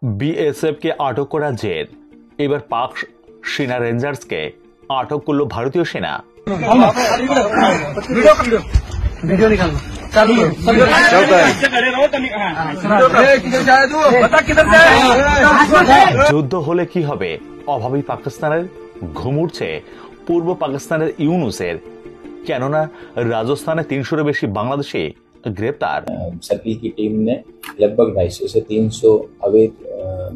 বিএসএফকে আটক করা জের, এবার পাক সেনা রেঞ্জার্সকে আটক করল ভারতীয় সেনা। যুদ্ধ হলে কি হবে, অভাবী পাকিস্তানের ঘুম উঠছে পূর্ব পাকিস্তানের ইউনুসের, কেননা রাজস্থানে 300 বেশি বাংলাদেশি গ্রেপ্তার। सर्किल की टीम ने लगभग 250 से 300 अवैध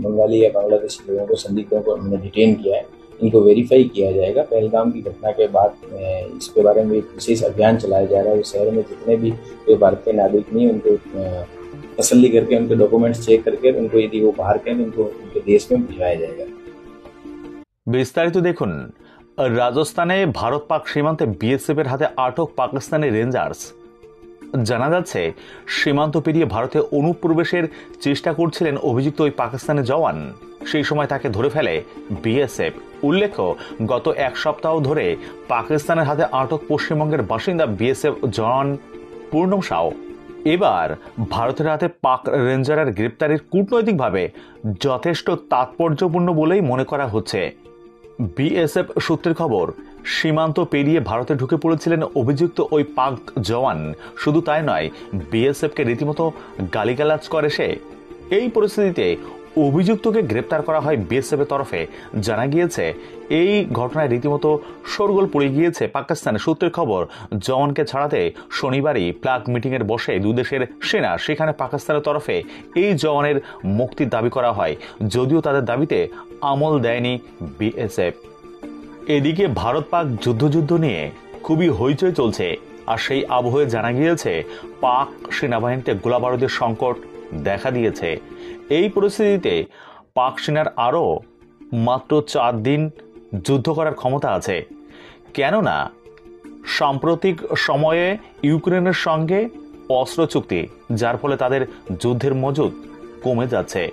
बंगाली या बांग्लादेशी लोगों को, संदिग्धों को हमने डिटेन किया है। इनको वेरीफाई किया जाएगा। पहलगाम की घटना के बाद इसके बारे में एक विशेष अभियान चलाया जा रहा है। शहर में जितने भी कोई भारतीय नागरिक नहीं, उनको तसल्ली करके उनके डॉक्यूमेंट्स चेक करके उनको, यदि वो बाहर के, उनको उनके देश में भिजवाया जाएगा। বিস্তারিত দেখুন। রাজস্থানে ভারত পাক সীমান্তে বিএসএফ এর হাতে আটক পাকিস্তানি রেঞ্জার্স। জানা যাচ্ছে সীমান্ত পেরিয়ে ভারতে অনুপ্রবেশের চেষ্টা করছিলেন অভিযুক্ত ওই পাকিস্তানি জওয়ান। সেই সময় তাকে ধরে ফেলে বিএসএফ। উল্লেখ্য, গত এক সপ্তাহ ধরে পাকিস্তানের হাতে আটক পশ্চিমবঙ্গের বাসিন্দা বিএসএফ জওয়ান পূর্ণম সাউ। এবার ভারতের হাতে পাক রেঞ্জারের গ্রেপ্তারির কূটনৈতিকভাবে যথেষ্ট তাৎপর্যপূর্ণ বলেই মনে করা হচ্ছে। বিএসএফ সূত্রের খবর, সীমান্ত পেরিয়ে ভারতে ঢুকে পড়েছিলেন অভিযুক্ত ওই পাক জওয়ান। শুধু তাই নয়, বিএসএফকে রীতিমতো গালিগালাজ করে সে। এই পরিস্থিতিতে অভিযুক্তকে গ্রেপ্তার করা হয় বিএসএফ এর তরফে। জানা গিয়েছে এই ঘটনায় রীতিমতো শোরগোল পড়ে গিয়েছে পাকিস্তানের। সূত্রের খবর, জওয়ানকে ছাড়াতে শনিবারই প্লাগ মিটিং এর বসে দুই দেশের সেনা। সেখানে পাকিস্তানের তরফে এই জওয়ানের মুক্তির দাবি করা হয়, যদিও তাদের দাবিতে আমল দেয়নি বিএসএফ। এদিকে ভারত পাক যুদ্ধ নিয়ে খুবই হইচই চলছে। আর সেই আবহে জানা গিয়েছে পাক সেনাবাহিনীতে গোলাবারুদের সংকট দেখা দিয়েছে। এই পরিস্থিতিতে পাক সেনার আরও মাত্র 4 দিন যুদ্ধ করার ক্ষমতা আছে, কেননা সাম্প্রতিক সময়ে ইউক্রেনের সঙ্গে অস্ত্র চুক্তি, যার ফলে তাদের যুদ্ধের মজুদ কমে যাচ্ছে।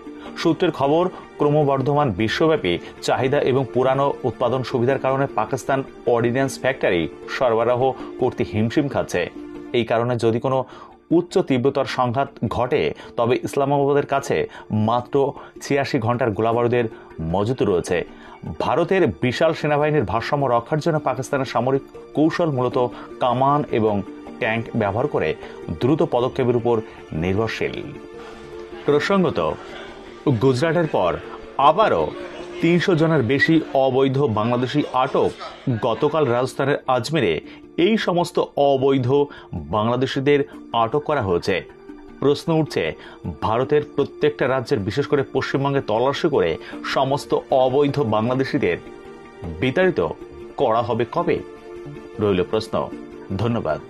সূত্রের খবর, ক্রমবর্ধমান বিশ্বব্যাপী চাহিদা এবং পুরানো উৎপাদন সুবিধার কারণে পাকিস্তান অর্ডিন্যান্স ফ্যাক্টরি সরবরাহ করতে হিমশিম খাচ্ছে। এই কারণে যদি কোনো উচ্চ তীব্রতার সংঘাত ঘটে, তবে ইসলামাবাদের কাছে মাত্র 86 ঘন্টার গোলাবারুদের মজুত রয়েছে। ভারতের বিশাল সেনাবাহিনীর ভারসাম্য রক্ষার জন্য পাকিস্তানের সামরিক কৌশল মূলত কামান এবং ট্যাঙ্ক ব্যবহার করে দ্রুত পদক্ষেপের উপর নির্ভরশীল। প্রসঙ্গত, গুজরাটের পর আবারও 300 জনের বেশি অবৈধ বাংলাদেশি আটক। গতকাল রাজস্থানের আজমেরে এই সমস্ত অবৈধ বাংলাদেশিদের আটক করা হয়েছে। প্রশ্ন উঠছে, ভারতের প্রত্যেকটা রাজ্যের, বিশেষ করে পশ্চিমবঙ্গে তল্লাশি করে সমস্ত অবৈধ বাংলাদেশিদের বিতাড়িত করা হবে কবে? রইল প্রশ্ন। ধন্যবাদ।